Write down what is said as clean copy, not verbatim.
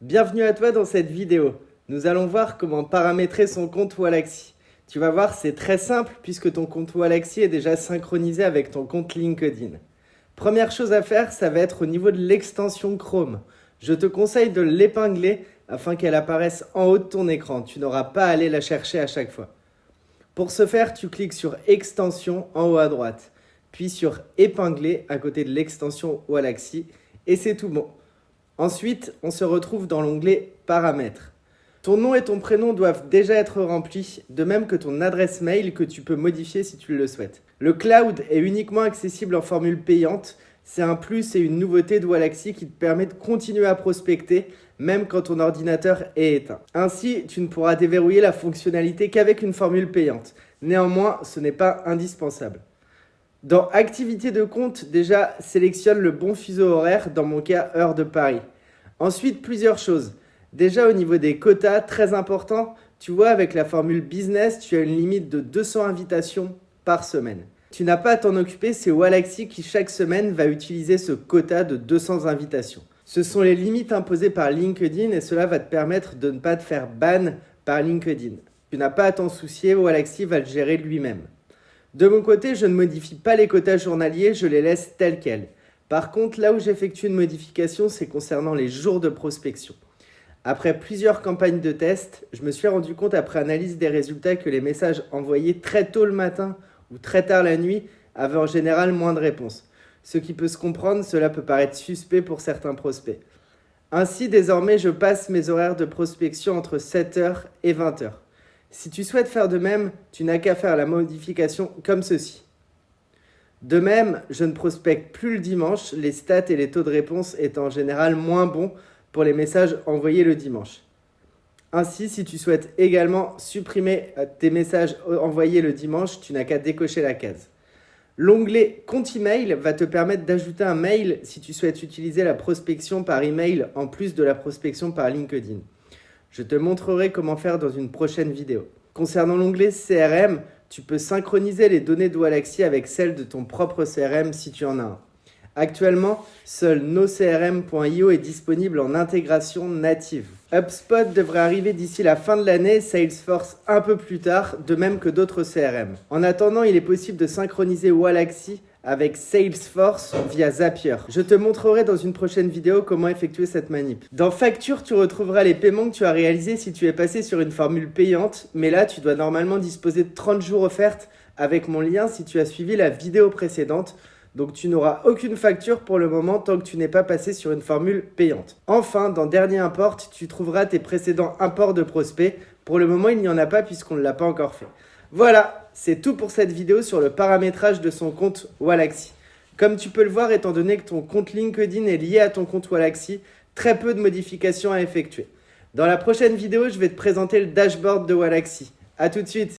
Bienvenue à toi dans cette vidéo. Nous allons voir comment paramétrer son compte Wallaxy. Tu vas voir, c'est très simple puisque ton compte Wallaxy est déjà synchronisé avec ton compte LinkedIn. Première chose à faire, ça va être au niveau de l'extension Chrome. Je te conseille de l'épingler afin qu'elle apparaisse en haut de ton écran. Tu n'auras pas à aller la chercher à chaque fois. Pour ce faire, tu cliques sur Extension en haut à droite, puis sur Épingler à côté de l'extension Wallaxy et c'est tout bon. Ensuite, on se retrouve dans l'onglet Paramètres. Ton nom et ton prénom doivent déjà être remplis, de même que ton adresse mail que tu peux modifier si tu le souhaites. Le cloud est uniquement accessible en formule payante. C'est un plus et une nouveauté de Wallaxy qui te permet de continuer à prospecter, même quand ton ordinateur est éteint. Ainsi, tu ne pourras déverrouiller la fonctionnalité qu'avec une formule payante. Néanmoins, ce n'est pas indispensable. Dans Activité de compte, déjà, sélectionne le bon fuseau horaire, dans mon cas, heure de Paris. Ensuite, plusieurs choses. Déjà, au niveau des quotas, très important, tu vois, avec la formule business, tu as une limite de 200 invitations par semaine. Tu n'as pas à t'en occuper, c'est Wallaxy qui, chaque semaine, va utiliser ce quota de 200 invitations. Ce sont les limites imposées par LinkedIn et cela va te permettre de ne pas te faire ban par LinkedIn. Tu n'as pas à t'en soucier, Wallaxy va le gérer lui-même. De mon côté, je ne modifie pas les quotas journaliers, je les laisse tels quels. Par contre, là où j'effectue une modification, c'est concernant les jours de prospection. Après plusieurs campagnes de test, je me suis rendu compte après analyse des résultats que les messages envoyés très tôt le matin ou très tard la nuit avaient en général moins de réponses. Ce qui peut se comprendre, cela peut paraître suspect pour certains prospects. Ainsi, désormais, je passe mes horaires de prospection entre 7h et 20h. Si tu souhaites faire de même, tu n'as qu'à faire la modification comme ceci. De même, je ne prospecte plus le dimanche, les stats et les taux de réponse étant en général moins bons pour les messages envoyés le dimanche. Ainsi, si tu souhaites également supprimer tes messages envoyés le dimanche, tu n'as qu'à décocher la case. L'onglet Compte email va te permettre d'ajouter un mail si tu souhaites utiliser la prospection par email en plus de la prospection par LinkedIn. Je te montrerai comment faire dans une prochaine vidéo. Concernant l'onglet CRM, tu peux synchroniser les données de Wallaxy avec celles de ton propre CRM si tu en as un. Actuellement, seul nocrm.io est disponible en intégration native. HubSpot devrait arriver d'ici la fin de l'année, Salesforce un peu plus tard, de même que d'autres CRM. En attendant, il est possible de synchroniser Wallaxy avec Salesforce via Zapier. Je te montrerai dans une prochaine vidéo comment effectuer cette manip. Dans Facture, tu retrouveras les paiements que tu as réalisés si tu es passé sur une formule payante, mais là, tu dois normalement disposer de 30 jours offertes avec mon lien si tu as suivi la vidéo précédente. Donc tu n'auras aucune facture pour le moment tant que tu n'es pas passé sur une formule payante. Enfin, dans Dernier Import, tu trouveras tes précédents imports de prospects. Pour le moment, il n'y en a pas puisqu'on ne l'a pas encore fait. Voilà, c'est tout pour cette vidéo sur le paramétrage de son compte Wallaxy. Comme tu peux le voir, étant donné que ton compte LinkedIn est lié à ton compte Wallaxy, très peu de modifications à effectuer. Dans la prochaine vidéo, je vais te présenter le dashboard de Wallaxy. A tout de suite.